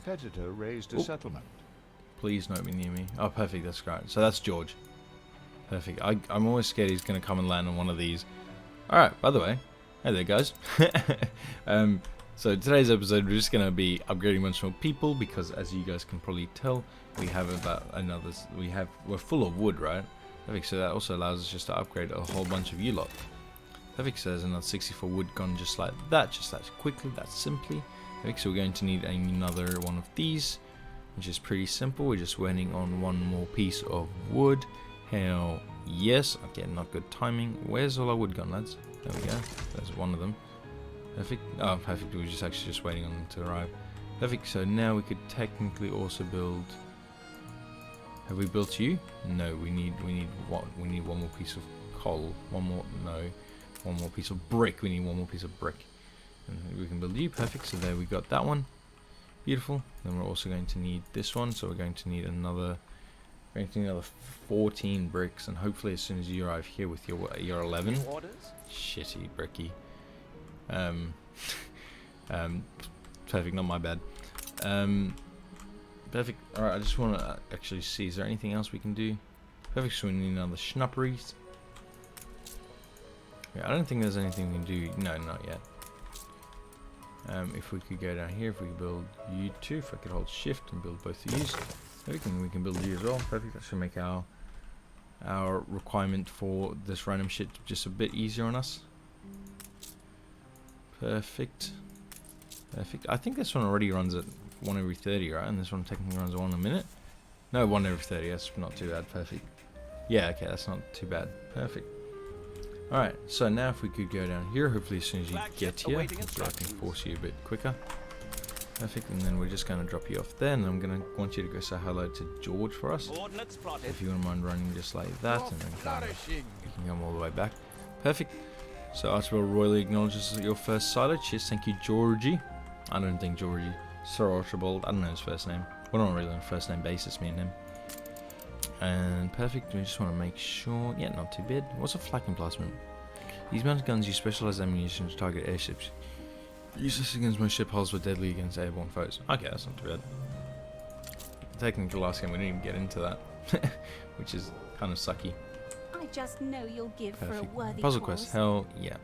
competitor raised a settlement. Please not be near me. Oh, perfect. That's great. So that's George. Perfect. I'm always scared he's going to come and land on one of these. Alright, by the way. Hey there, guys. So today's episode, we're just going to be upgrading a bunch more people because, as you guys can probably tell, we have about another... We're full of wood, right? Perfect. So that also allows us just to upgrade a whole bunch of you lot. Perfect. So there's another 64 wood gone just like that. Just that quickly. That simply. Perfect. So we're going to need another one of these, which is pretty simple. We're just waiting on one more piece of wood. Hell yes. Okay, not good timing. Where's all our wood gone, lads? There we go. There's one of them. Perfect. Oh, perfect. We were just actually just waiting on them to arrive. Perfect. So now we could technically also build... Have we built you? No, we need what? We need one more piece of coal. One more piece of brick. We need one more piece of brick. And we can build you. Perfect. So there we got that one. Beautiful. Then we're also going to need this one. So we're going to need another 14 bricks, and hopefully as soon as you arrive here with your 11. Shitty bricky. Perfect, not my bad. Perfect. Alright, I just want to actually see, is there anything else we can do? Perfect, so we need another schnapperies. Yeah, I don't think there's anything we can do. No, not yet. If we could go down here, if we could build you two, if I could hold shift and build both of these. We can build you as well. Perfect, that should make our requirement for this random shit just a bit easier on us. Perfect. Perfect. I think this one already runs at 1 every 30, right? And this one technically runs at 1 a minute. No, 1 every 30. That's not too bad. Perfect. Yeah, okay, that's not too bad. Perfect. Alright, so now if we could go down here, hopefully as soon as you get here, I can force you a bit quicker. Perfect, and then we're just going to drop you off there, and I'm going to want you to go say hello to George for us. If you wouldn't mind running just like that, and then you can come all the way back. Perfect. So Archibald royally acknowledges your first silo. Cheers, thank you, Georgie. I don't think Georgie. Sir Archibald, I don't know his first name. We're not really on a first name basis, me and him. And perfect, we just want to make sure. Yeah, not too bad. What's a flak emplacement? These mounted guns use specialized ammunition to target airships. Useless against most ship hulls, but deadly against airborne foes. Okay, that's not too bad. Technically, last game we didn't even get into that, which is kind of sucky. I just know you'll give Perfect. for a worthy Puzzle cause. quest, hell yeah.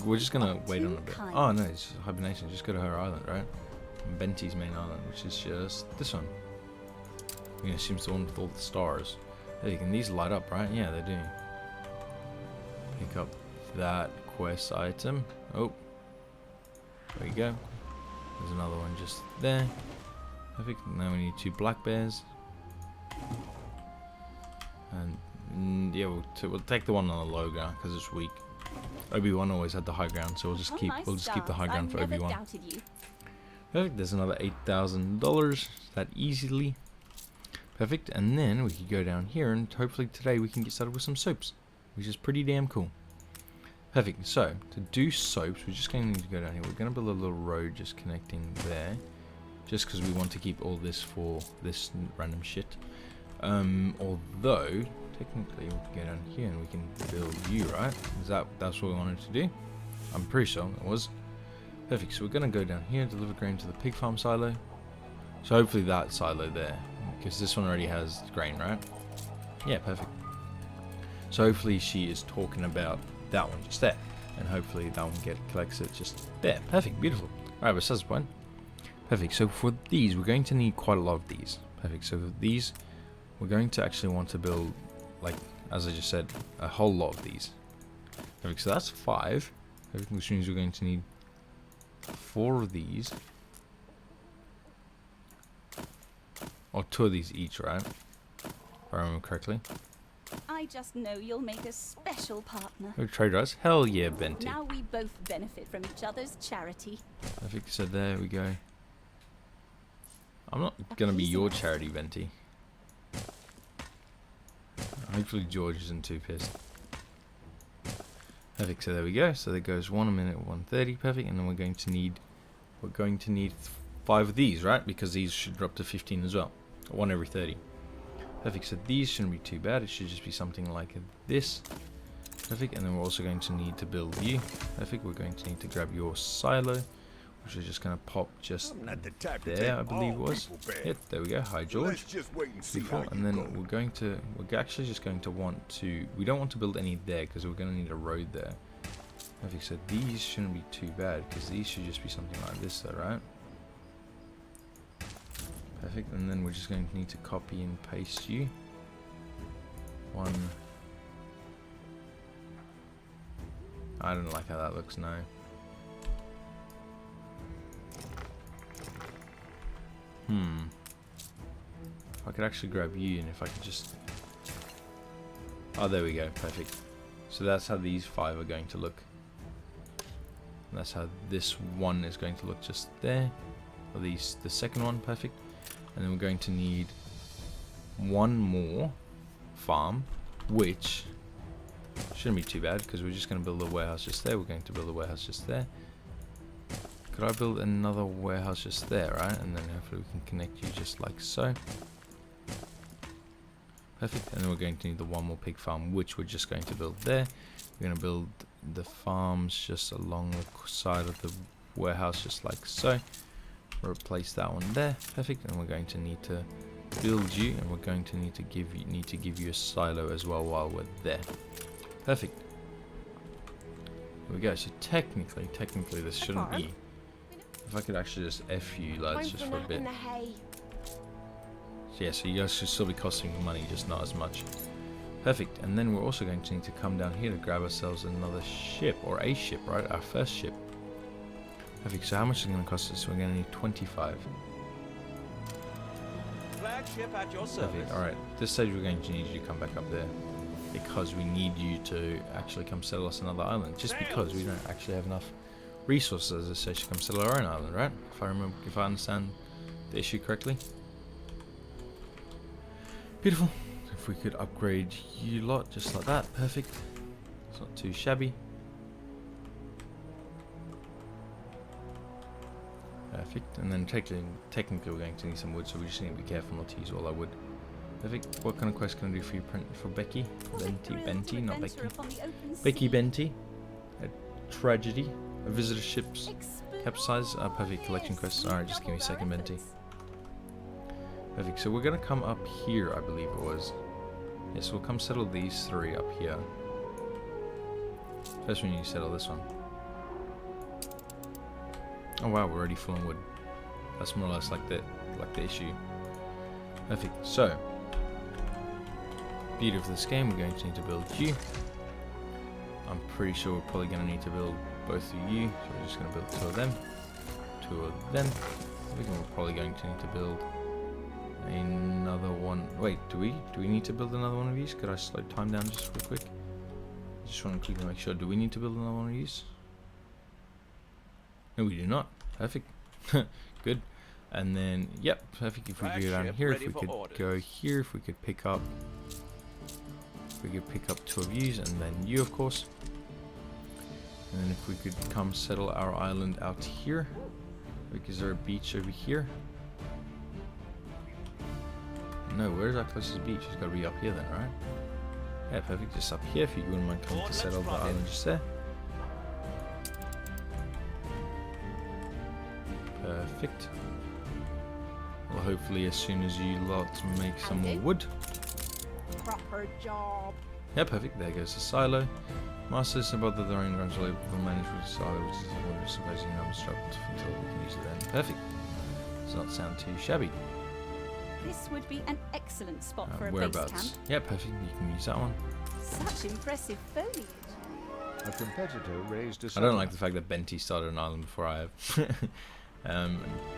We're just gonna wait on a bit. Oh no, it's hibernation. Just go to her island, right? Benti's main island, which is just this one. I'm gonna assume it's the one with all the stars. Hey, can these light up, right? Yeah, they do. Pick up that quest item. Oh, there you go. There's another one just there. Perfect. Now we need 2 black bears. And yeah, we'll take the one on the low ground because it's weak. Obi-Wan always had the high ground, so we'll just keep the high ground for Obi-Wan. Perfect. There's another $8,000 that easily. Perfect. And then we could go down here, and hopefully today we can get started with some soaps, which is pretty damn cool. Perfect. So to do soaps, we're just going to need to go down here. We're going to build a little road just connecting there, just because we want to keep all this for this random shit. Although technically we can go down here and we can build you, right? That's what we wanted to do? I'm pretty sure it was. Perfect. So we're gonna go down here, deliver grain to the pig farm silo. So hopefully that silo there, because this one already has grain, right? Yeah, perfect. So hopefully she is talking about that one just there, and hopefully that one collects it just there. Perfect, beautiful. Alright, but that's the point. Perfect. So for these, we're going to need quite a lot of these. Perfect. So these, we're going to actually want to build, like as I just said, a whole lot of these. Perfect. So that's 5. Perfect. Which means we're going to need 4 of these, or 2 of these each, right? If I remember correctly. I just know you'll make a special partner. Oh, trade rights? Hell yeah, Benti. Now we both benefit from each other's charity. Perfect. So there we go. I'm not gonna be your charity, Benti. Hopefully George isn't too pissed. Perfect. So there we go. So there goes 1 a minute, 130. Perfect. And then we're going to need 5 of these, right? Because these should drop to 15 as well. 1 every 30. Perfect. So these shouldn't be too bad. It should just be something like this. Perfect. And then we're also going to need to build you. Perfect. We're going to need to grab your silo, which we're just going to pop just I'm not the type to there, take I believe it all was. people bad. Yep, there we go. Hi, So George. let's just wait and see Beautiful. how And you then go. we're actually just going to want to, we don't want to build any there because we're going to need a road there. Perfect. So these shouldn't be too bad because these should just be something like this though, right? Perfect. And then we're just going to need to copy and paste you. One. I don't like how that looks now. If I could actually grab you, and if I could just... Oh, there we go. Perfect. So that's how these 5 are going to look. And that's how this one is going to look just there. Or the second one, perfect. And then we're going to need one more farm, which shouldn't be too bad because we're just going to build a warehouse just there. We're going to build a warehouse just there. Could I build another warehouse just there, right? And then hopefully we can connect you just like so. Perfect. And then we're going to need the one more pig farm, which we're just going to build there. We're going to build the farms just along the side of the warehouse just like so. Replace that one there. Perfect. And we're going to need to build you, and we're going to need to give you a silo as well while we're there. Perfect. There we go. So technically this shouldn't be. If I could actually just F you lads just for a bit. So yeah, so you guys should still be costing money, just not as much. Perfect. And then we're also going to need to come down here to grab ourselves another ship, or a ship, right? Our first ship. Perfect. So how much is it going to cost us? We're going to need 25. Flagship at your service. Perfect. Alright, this stage we're going to need you to come back up there. Because we need you to actually come settle us another island. Just because we don't actually have enough resources as a stage to come settle our own island, right? If I understand the issue correctly. Beautiful. If we could upgrade you lot just like that, perfect. It's not too shabby. Perfect. And then technically we're going to need some wood, so we just need to be careful not to use all our wood. Perfect. What kind of quest can I do for you for Becky? Benti, not Becky. Becky Benti. A tragedy. A visitor ship's capsize. Perfect. Collection quest. Alright, just give me a second, Benti. Perfect. So we're going to come up here, I believe it was. Yes, we'll come settle these 3 up here. First we need to settle this one. Oh wow, we're already full on wood. That's more or less like the issue. Perfect. So, beauty of this game, we're going to need to build you. I'm pretty sure we're probably going to need to build both of you, so we're just going to build 2 of them. 2 of them. I think we're probably going to need to build another one. Wait, do we need to build another one of these? Could I slow time down just real quick? Just want to quickly make sure. Do we need to build another one of these? No, we do not. Perfect. Good. And then, yep, perfect. If we go down here, if we could go here, if we could pick up 2 of yous, and then you, of course. And then if we could come settle our island out here. Like, is there a beach over here? No, where's our closest beach? It's got to be up here then, right? Yeah, perfect. Just up here, if you wouldn't mind coming to settle the island just there. Perfect. Well, hopefully as soon as you lot make some more wood. Proper job. Yeah, perfect. There goes the silo. Masters above the rain runs will manage with the silo, which is what we're supposing to construct until we can use it then. Perfect. Does not sound too shabby. This would be an excellent spot for a base camp. Whereabouts? Yeah, perfect. You can use that one. Such impressive foliage. A competitor raised a I don't like the fact that Benti started an island before I have.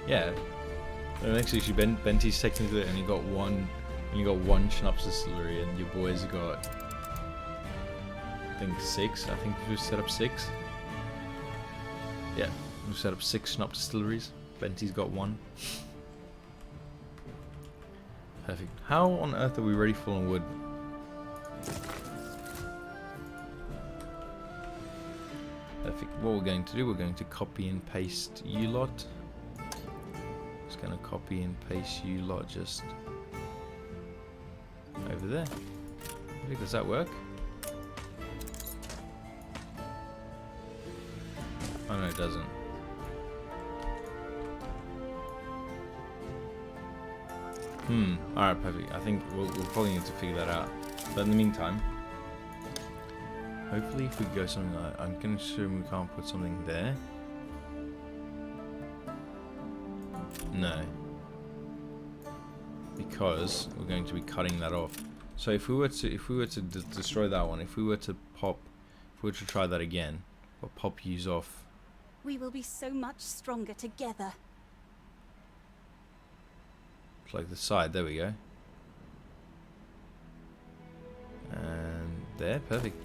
Yeah. The next issue, Benti's technically only got one schnapps distillery, and your boys got, I think 6. I think we've set up 6. Yeah, we've set up 6 schnapps distilleries. Benti's got 1. Perfect. How on earth are we ready full on wood? Perfect. What we're going to do, we're going to copy and paste you lot. Just going to copy and paste you lot just over there. Perfect. Does that work? Oh no, it doesn't. Alright, perfect. I think we'll probably need to figure that out. But in the meantime, hopefully if we go something like, I'm going to assume we can't put something there. No. Because we're going to be cutting that off. So if we were to destroy that one, if we were to try that again, or pop use off. We will be so much stronger together. Like the side, there we go. And there, perfect.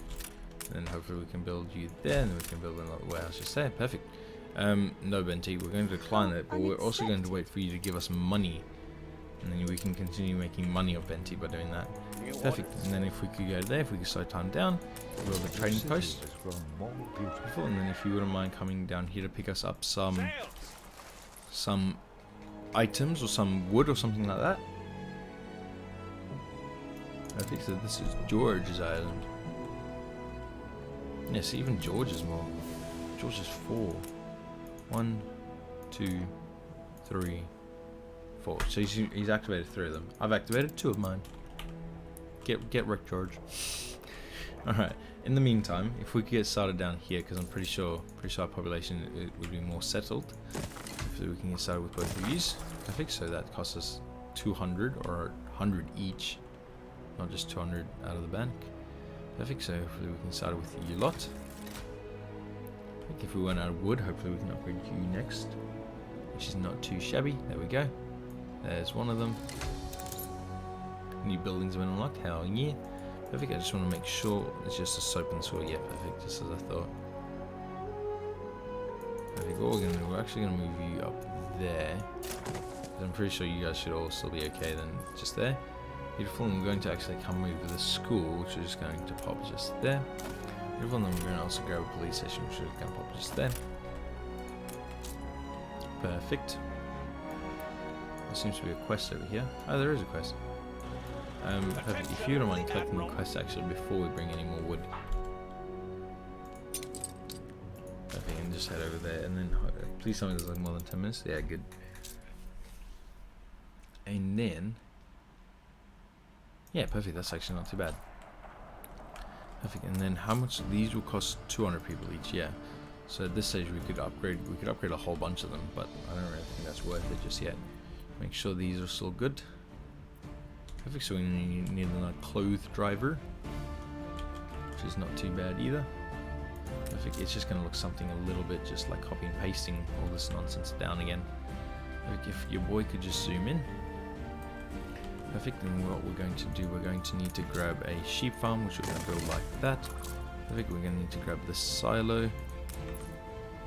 And then hopefully we can build you there, and then we can build another warehouse just there, perfect. No, Benti, we're going to decline it, but we're also going to wait for you to give us money. And then we can continue making money off Benti by doing that. Perfect. And then if we could go there, if we could slow time down, build a trading post. Beautiful. And then if you wouldn't mind coming down here to pick us up some items or some wood or something like that. I think so. This is George's island. Yes, even George is more. George is 4. 1, 2, 3, 4. So he's activated 3 of them. I've activated 2 of mine. Get wrecked, George. All right. In the meantime, if we could get started down here, because I'm pretty sure our population it would be more settled. If we can get started with both of these. Perfect. So that costs us 200 or 100 each, not just 200 out of the bank. Perfect. So hopefully we can start with you lot. If we run out of wood, hopefully we can upgrade you next, which is not too shabby. There we go. There's one of them. New buildings have been unlocked. Hell yeah. Perfect. I just want to make sure it's just a soap and soil. Yeah, perfect. Just as I thought. Perfect. What we're going to do, we're actually going to move you up there. I'm pretty sure you guys should all still be okay then. Just there. Beautiful. And we're going to actually come over the school, which we're just going to pop just there. Beautiful. And then we're going to also grab a police station, which we're going to pop just there. Perfect. There seems to be a quest over here. Oh, there is a quest. Perfect. If you don't mind collecting the quest actually before we bring any more wood. Perfect, and just head over there, and then please tell me there's like more than 10 minutes. Yeah, good. And then, yeah, perfect. That's actually not too bad. Perfect. And then how much? These will cost 200 people each. Yeah. So at this stage we could upgrade. We could upgrade a whole bunch of them, but I don't really think that's worth it just yet. Make sure these are still good. Perfect, so we need another clothes driver, which is not too bad either. Perfect, it's just going to look something a little bit just like copy and pasting all this nonsense down again. Perfect, if your boy could just zoom in. Perfect, and what we're going to do, we're going to need to grab a sheep farm, which we're going to build like that. Perfect, we're going to need to grab the silo.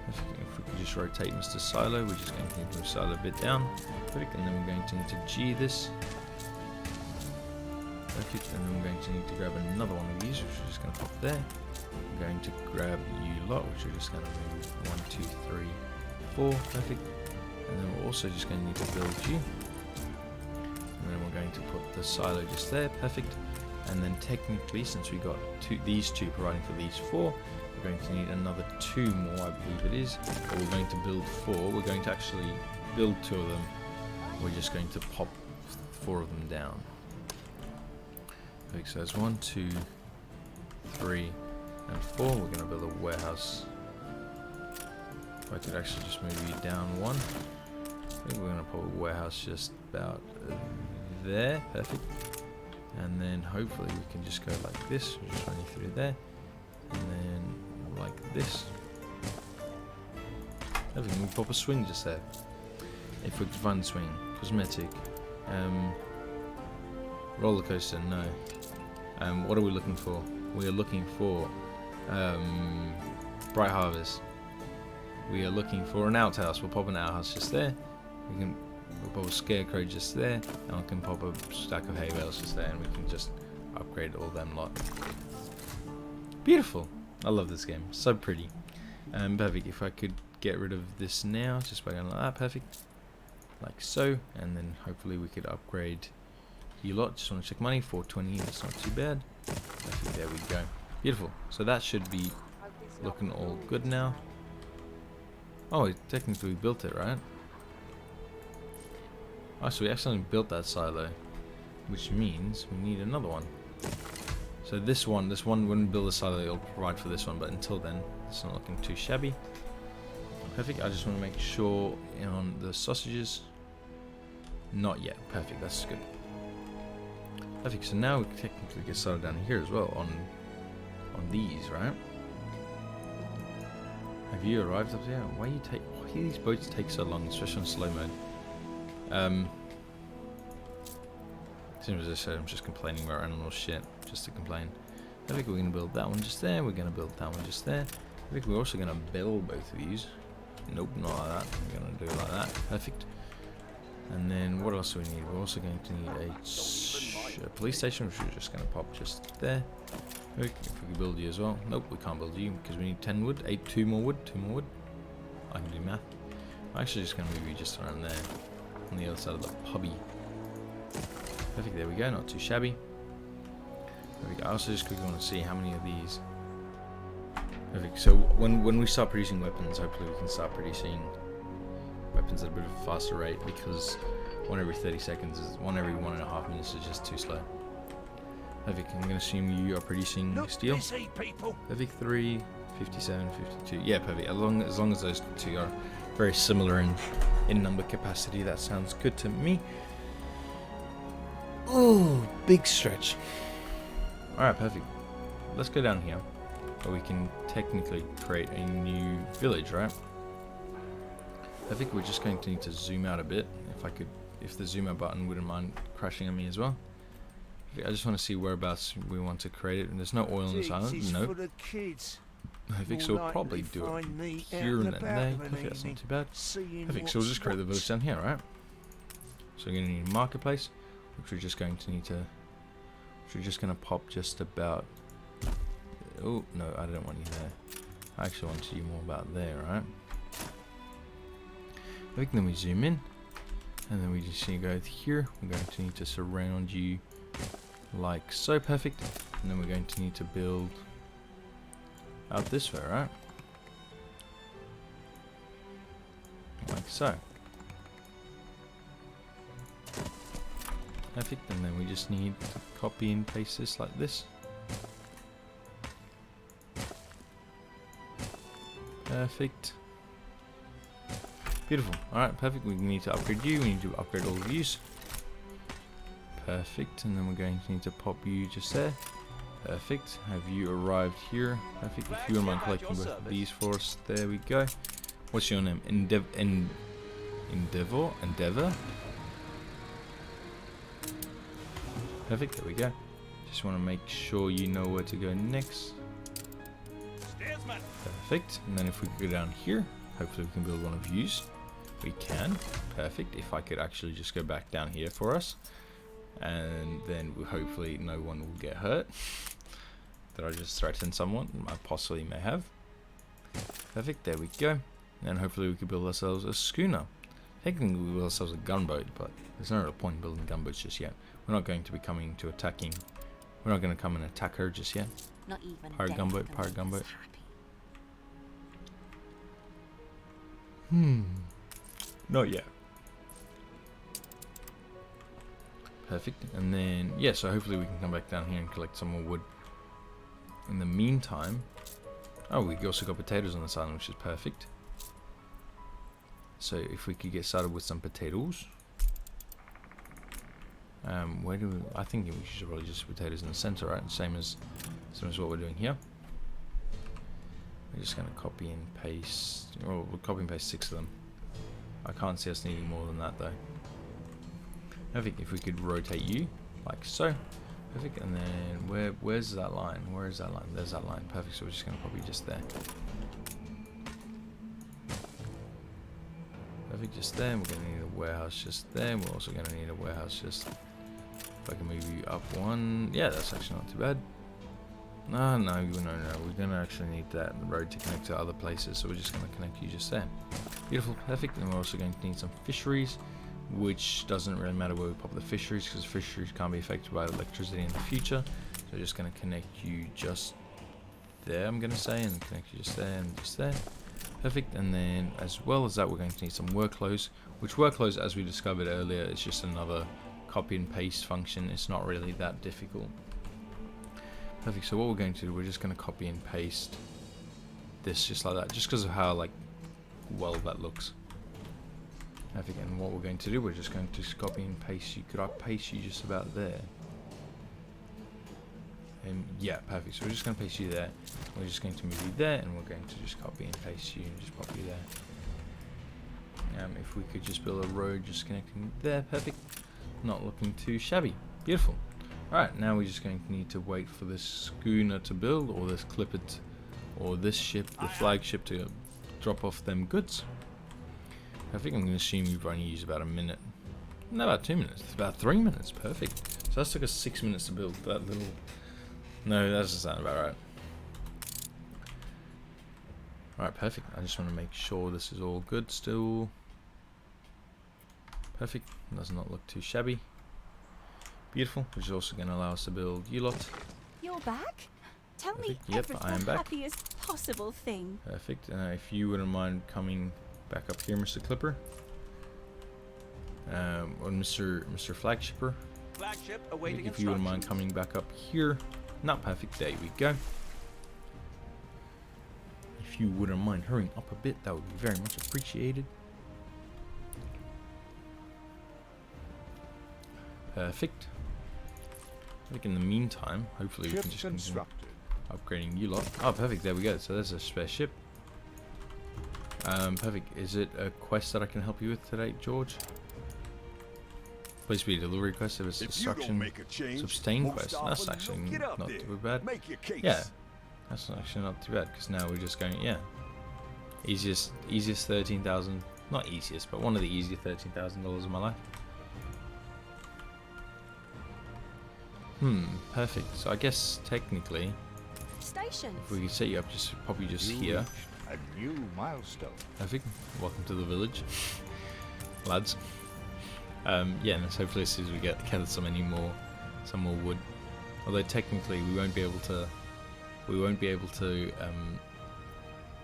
Perfect, if we could just rotate Mr. Silo, we're just going to need to move Silo a bit down. Perfect, and then we're going to need to G this. Perfect, and then we're going to need to grab another one of these, which we're just going to pop there. We're going to grab you lot, which we're just going to move 1, 2, 3, 4. Perfect. And then we're also just going to need to build you. And then we're going to put the silo just there. Perfect. And then technically, since we got these two providing for these 4, we're going to need another 2 more, I believe it is. But we're going to build 4. We're going to actually build 2 of them. We're just going to pop 4 of them down. So there's 1, 2, 3, and 4. We're going to build a warehouse. If I could actually just move you down 1. I think we're going to put a warehouse just about there. Perfect. And then hopefully we can just go like this. We're just running through there. And then like this. Perfect. We pop a swing just there. If we could find the swing. Cosmetic. Roller coaster, no. What are we looking for? We are looking for Bright Harvest. We are looking for an outhouse. We'll pop an outhouse just there. We'll pop a scarecrow just there, and we can pop a stack of hay bales just there, and we can just upgrade all them lot. Beautiful. I love this game. So pretty. Perfect. If I could get rid of this now, just by going like that, perfect. Like so, and then hopefully we could upgrade you lot. Just want to check money. 420. That's not too bad. Perfect. There we go. Beautiful. So that should be looking all good now. Oh, technically we built it, right? Oh, so we accidentally built that silo, which means we need another one. So this one, when we build a silo, it'll provide for this one, but until then, it's not looking too shabby. Perfect. I just want to make sure on the sausages. Not yet. Perfect. That's good. Perfect. So now we can technically get started down here as well on these, right? Have you arrived up there? Why do these boats take so long, especially on slow mode? Seems as I said, I'm just complaining about animal shit, just to complain. I think we're going to build that one just there. We're going to build that one just there. I think we're also going to build both of these. Nope, not like that. We're going to do it like that. Perfect. And then what else do we need? We're also going to need a police station, which we're just going to pop just there. If we can build you as well. Nope, we can't build you because we need 10 wood. 2 more wood. I can do math. I'm actually just going to move you just around there on the other side of the pubby. Perfect, there we go, not too shabby. There we go. I also just quickly want to see how many of these. Perfect, so when we start producing weapons, hopefully we can start producing weapons at a bit of a faster rate, because 1 every 30 seconds is 1 every 1.5 minutes is just too slow. Perfect, I'm going to assume you are producing steel. Perfect, 3, 57, 52. Yeah, perfect. As long as those two are very similar in number capacity, that sounds good to me. Oh, big stretch. Alright, perfect. Let's go down here, where we can technically create a new village, right? I think we're just going to need to zoom out a bit. If the zoom out button wouldn't mind crashing on me as well. I just want to see whereabouts we want to create it. And there's no oil in this island. No. I think so. We'll probably do it here and then there. Perfect, that's not too bad. I think so. We'll just create the village down here, right? So we're going to need a marketplace, which we're just going to need to. Which we're just going to pop just about. Oh no, I don't want you there. I actually want you more about there, right? I think then we zoom in, and then we just need to go here. We're going to need to surround you like so. Perfect. And then we're going to need to build out this way, right? Like so. Perfect. And then we just need to copy and paste this like this. Perfect. Beautiful. Alright, perfect. We need to upgrade you. We need to upgrade all of yous. Perfect. And then we're going to need to pop you just there. Perfect. Have you arrived here? Perfect. If you wouldn't mind collecting both of these for us. There we go. What's your name? Endeavor? Perfect. There we go. Just want to make sure you know where to go next. Perfect. And then if we go down here, hopefully we can build one of yous. We can. Perfect. If I could actually just go back down here for us. And then hopefully no one will get hurt. Did I just threaten someone? I possibly may have. Perfect. There we go. And hopefully we can build ourselves a schooner. Technically we build ourselves a gunboat, but there's no real point in building gunboats just yet. We're not going to be coming to attacking. We're not going to come and attack her just yet. Not even Pirate gunboat, pirate gunboat. Not yet. Perfect. And then, yeah, so hopefully we can come back down here and collect some more wood. In the meantime, oh, we also got potatoes on this island, which is perfect. So if we could get started with some potatoes. Where do we, I think we should probably just potatoes in the center, right? Same as what we're doing here. We're just going to copy and paste. Oh, we'll copy and paste 6 of them. I can't see us needing more than that though. I think if we could rotate you like so. Perfect. And then where's that line? Where is that line? There's that line. Perfect. So we're just going to copy just there. Perfect. Just there. We're going to need a warehouse just there. We're also going to need a warehouse just. If I can move you up one. Yeah, that's actually not too bad. No. We're going to actually need that road to connect to other places. So we're just going to connect you just there. Beautiful. Perfect. And we're also going to need some fisheries, which doesn't really matter where we pop the fisheries, because fisheries can't be affected by electricity in the future. So we're just going to connect you just there, I'm going to say, and connect you just there and just there. Perfect, and then as well as that we're going to need some workflows, which workflows, as we discovered earlier, is just another copy and paste function. It's not really that difficult. Perfect, so what we're going to do, we're just going to copy and paste this just like that, just because of how like well that looks. Perfect, and what we're going to do, we're just going to copy and paste you. Could I paste you just about there? Yeah, perfect. So we're just going to paste you there. We're just going to move you there, and we're going to just copy and paste you and just pop you there. If we could just build a road just connecting there, perfect. Not looking too shabby. Beautiful. Alright, now we're just going to need to wait for this schooner to build, or this clipper, or this ship, the flagship, to drop off them goods. I think I'm going to assume we've only used about a minute. No, about 2 minutes. It's about 3 minutes. Perfect. So that took us 6 minutes to build that little... No, that doesn't sound about right. Alright, perfect. I just want to make sure this is all good still. Perfect. Does not look too shabby. Beautiful. Which is also going to allow us to build you lot. You're back? Tell me Perfect. Yep, I am the back. happiest possible thing. Perfect. If you wouldn't mind coming back up here, Mr. Clipper. Or Mr. Flagshipper. Flagship awaiting If you wouldn't mind coming back up here. Not perfect. There we go. If you wouldn't mind hurrying up a bit, that would be very much appreciated. Perfect. I think in the meantime, hopefully we can just continue upgrading you lot. Oh, perfect. There we go. So there's a spare ship. Perfect. Is it a quest that I can help you with today, George? Please be a delivery quest if it's a destruction sustain quest. That's actually not too bad. Yeah, that's actually not too bad, because now we're just going, yeah, easiest 13,000, not easiest, but one of the easier $13,000 of my life. Perfect. So I guess technically, Stations. if we could set you up, just probably just here. A new milestone. Perfect. Welcome to the village, lads. Yeah, and hopefully as soon as we get some more wood. Although technically we won't be able to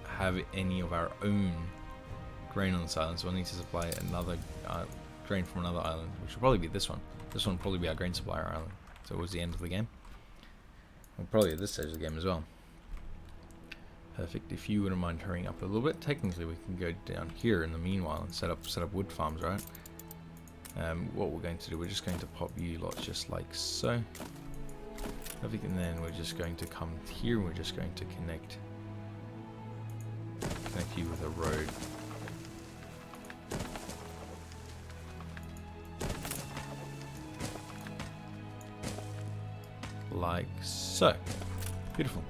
have any of our own grain on this island, so we'll need to supply another grain from another island, which will probably be this one. This one will probably be our grain supplier island. So it was the end of the game. Well, probably at this stage of the game as well. Perfect. If you wouldn't mind hurrying up a little bit, technically we can go down here in the meanwhile and set up wood farms, right? What we're going to do, we're just going to pop you lots just like so. Perfect, and then we're just going to come here and we're just going to connect you with a road. Like so. Beautiful.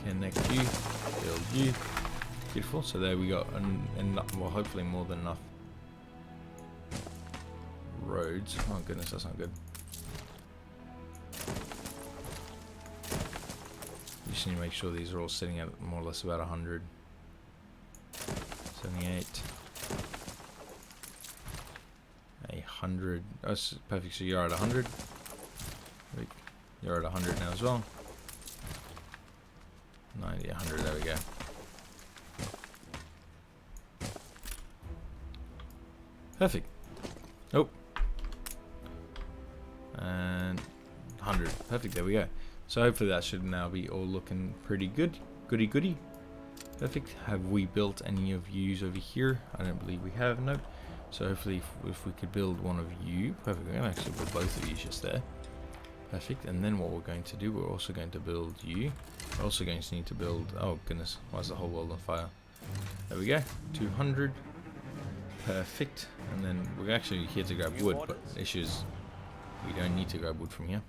Connect you, build you. Beautiful. So there we go, and well, hopefully more than enough roads. Oh goodness, that's not good. You just need to make sure these are all sitting at more or less about 100. 78. 100. Oh, perfect. So you're at 100. You're at 100 now as well. 90, 100. There we go. Perfect. Oh. And 100. Perfect. There we go. So hopefully that should now be all looking pretty good. Goody goody. Perfect. Have we built any of yous over here? I don't believe we have. Nope. So hopefully if we could build one of you. Perfect. We're going to actually build both of you just there. Perfect. And then what we're going to do, we're also going to build you. We're also going to need to build... Oh goodness. Why is the whole world on fire? There we go. 200. Perfect. And then we're actually here to grab wood, but the issue is we don't need to grab wood from here.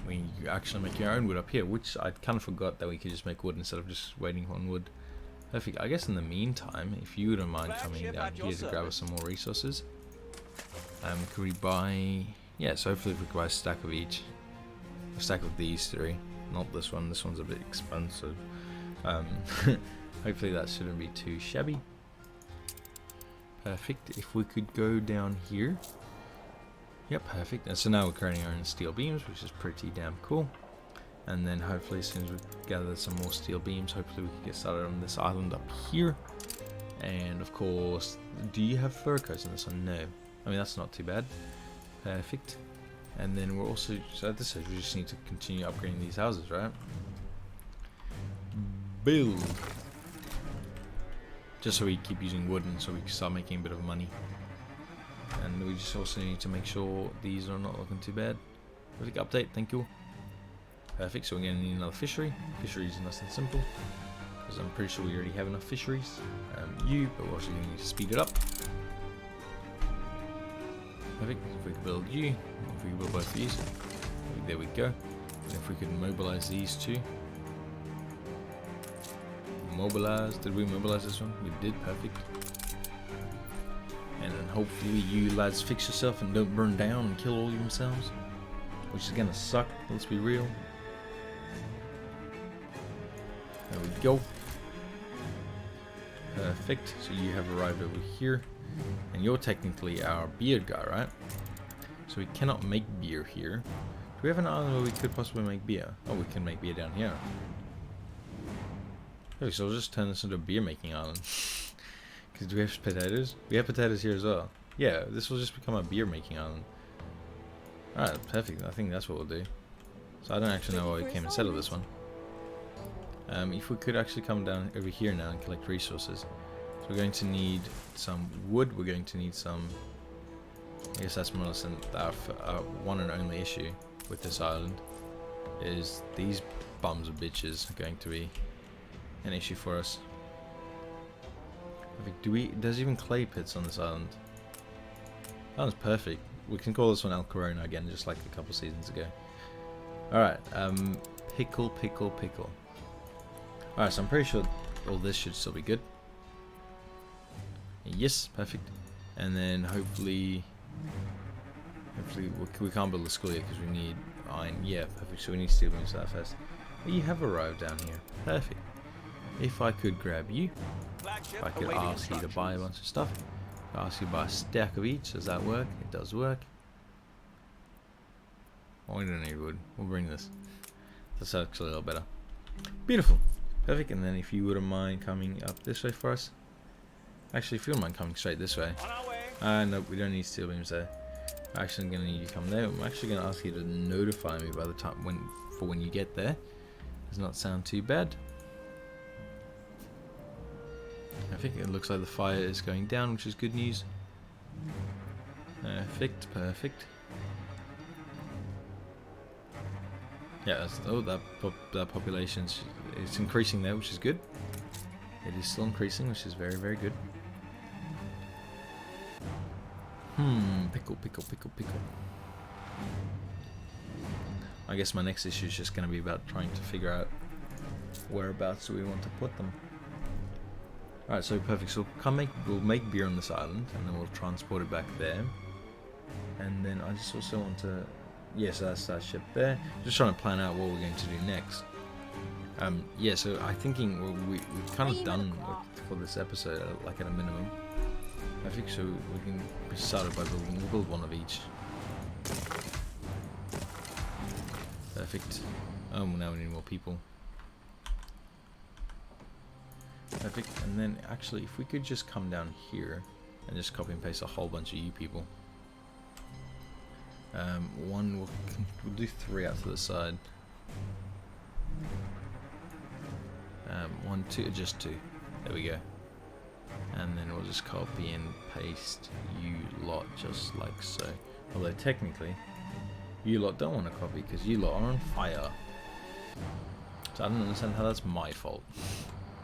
We actually make your own wood up here, which I kind of forgot that we could just make wood instead of just waiting on wood. Perfect. I guess in the meantime, if you wouldn't mind coming down here to grab us some more resources, could we buy... Yeah, so hopefully if we could buy a stack of each. A stack of these three. Not this one. This one's a bit expensive. Hopefully that shouldn't be too shabby. Perfect. If we could go down here. Yep, perfect. And so now we're creating our own steel beams, which is pretty damn cool. And then hopefully as soon as we gather some more steel beams, hopefully we can get started on this island up here. And of course, do you have fur coats on this one? No. I mean, that's not too bad. Perfect. And then we're also, so at this stage we just need to continue upgrading these houses, right? Build. Just so we keep using wood and so we can start making a bit of money. And we just also need to make sure these are not looking too bad. Perfect update, thank you. Perfect, so we're going to need another fishery. Fisheries are nice and simple, because I'm pretty sure we already have enough fisheries. But we're also going to need to speed it up. Perfect, if we could build you, if we could build both of these, there we go. And if we could mobilize these two. Mobilize, did we mobilize this one? We did, perfect. And then hopefully you lads fix yourself and don't burn down and kill all yourselves. Which is gonna suck, let's be real. There we go. Perfect, so you have arrived over here. And you're technically our beer guy, right? So we cannot make beer here. Do we have an island where we could possibly make beer? Oh, we can make beer down here. Okay, so we'll just turn this into a beer making island. Because do we have potatoes? We have potatoes here as well. Yeah, this will just become a beer making island. Alright, perfect. I think that's what we'll do. So I don't actually know why we came and settled this one. If we could actually come down over here now and collect resources. So we're going to need some wood. We're going to need some... I guess that's more or less our one and only issue with this island. Is these bums of bitches are going to be an issue for us. There's even clay pits on this island. That one's perfect. We can call this one El Corona again, just like a couple seasons ago. Alright, pickle. Alright, so I'm pretty sure all this should still be good. Yes, perfect. And then hopefully we can't build a school yet because we need iron. Yeah, perfect. So we need steel beams that first. But you have arrived down here. Perfect. If I could grab you, if I could ask you to buy a bunch of stuff, ask you to buy a stack of each. Does that work? It does work. Oh, we don't need wood. We'll bring this. That's actually a little better. Beautiful. Perfect. And then if you wouldn't mind coming up this way for us. Actually, if you wouldn't mind coming straight this way. No, we don't need steel beams there. I'm actually going to need you to come there. I'm actually going to ask you to notify me by the time when you get there. Does not sound too bad. I think it looks like the fire is going down, which is good news. Perfect. Yeah, that population is increasing there, which is good. It is still increasing, which is very, very good. Pickle. I guess my next issue is just going to be about trying to figure out whereabouts we want to put them. Alright, so perfect. So we'll make beer on this island, and then we'll transport it back there. And then I just also want to... Yes, that's that ship there. Just trying to plan out what we're going to do next. Yeah, so I'm thinking we've kind of done for this episode, like at a minimum. I think so we can be started by we'll build one of each. Perfect. Oh, now we need more people. Perfect. And then actually, if we could just come down here and just copy and paste a whole bunch of you people. We'll do 3 out to the side. 1, 2, just 2. There we go. And then we'll just copy and paste you lot just like so. Although technically, you lot don't want to copy because you lot are on fire. So I don't understand how that's my fault.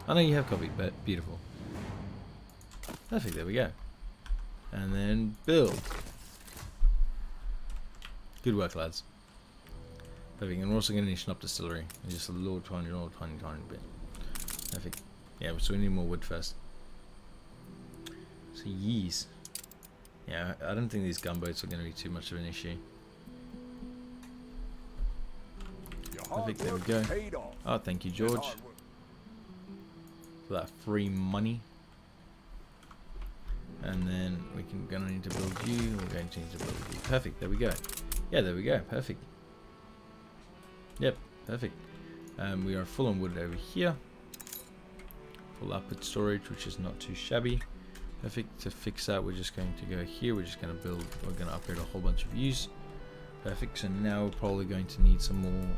I know you have copied, but beautiful. Perfect, there we go. And then build. Good work, lads. Perfect, and we're also going to need an up distillery. Just a little tiny bit. Perfect. Yeah, so we need more wood first. So yees. Yeah, I don't think these gunboats are going to be too much of an issue. Perfect, there we go. Oh, thank you, George, for that free money. And then we're going to need to build you. We're going to need to build you. Perfect, there we go. Yeah, there we go. Perfect. Yep, Perfect. We are full on wood over here. Full output storage, which is not too shabby. Perfect. To fix that, we're just going to go here. We're just going to build, we're going to upgrade a whole bunch of views. Perfect. So now we're probably going to need some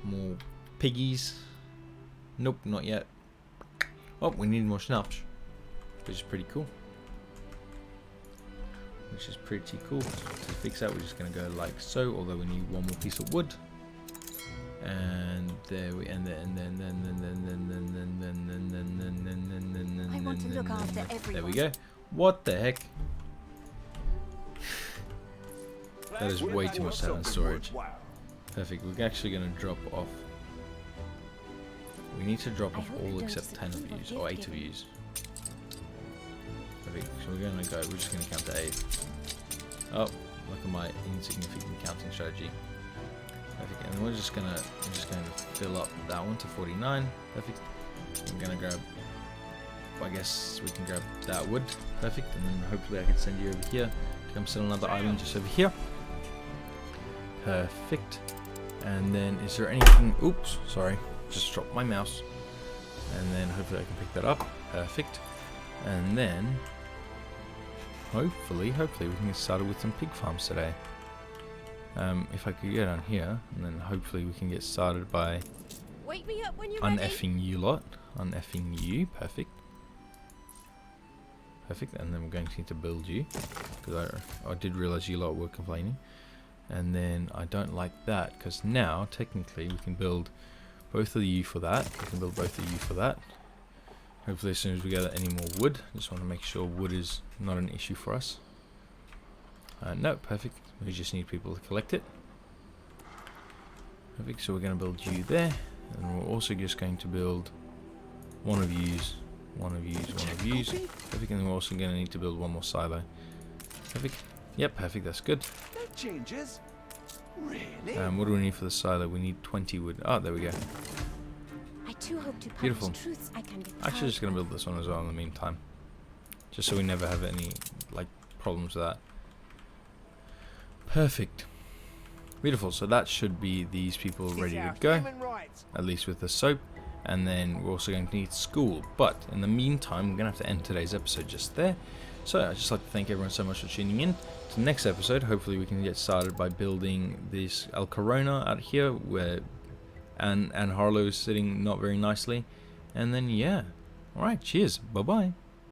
more piggies. Nope, not yet. Oh, we need more schnapps, which is pretty cool. Which is pretty cool. To fix that, we're just going to go like so. Although we need one more piece of wood. And there we and then I want to look after everyone. there we go. What the heck? That is way too much to have in storage. Perfect. We're actually going to drop off. We need to drop off all except 10 of views or 8 of views. Perfect. So we're going to go. We're just going to count to 8. Oh, look at my insignificant counting strategy. Perfect. And we're just going to fill up that one to 49. Perfect. I'm going to grab. I guess we can grab that wood. Perfect. And then hopefully I can send you over here. Come sell another island just over here. Perfect. And then is there anything? Oops, sorry. Just dropped my mouse. And then hopefully I can pick that up. Perfect. And then hopefully we can get started with some pig farms today. If I could get on here, and then hopefully we can get started by Wake me up when you're uneffing you lot. Uneffing you. Perfect. Perfect. And then we're going to need to build you, because I did realize you lot were complaining. And then I don't like that, because now technically we can build both of you for that. We can build both of you for that. Hopefully as soon as we gather any more wood. Just want to make sure wood is not an issue for us. No, perfect. We just need people to collect it. Perfect. So we're going to build you there. And we're also just going to build one of yous, one of yous, one of yous. Perfect. And we're also going to need to build one more silo. Perfect. Yep, perfect. That's good. No changes. Really? What do we need for the silo? We need 20 wood. Oh, there we go. I too hope to publish Beautiful. truths I can get Actually, just going to build this one as well in the meantime. Just so we never have any problems with that. Perfect. Beautiful. So that should be these people ready to go. At least with the soap. And then we're also going to need school. But in the meantime, we're going to have to end today's episode just there. So I'd just like to thank everyone so much for tuning in. To the next episode, hopefully we can get started by building this El Corona out here, where and Harlow is sitting not very nicely. And then, yeah. Alright, cheers. Bye-bye.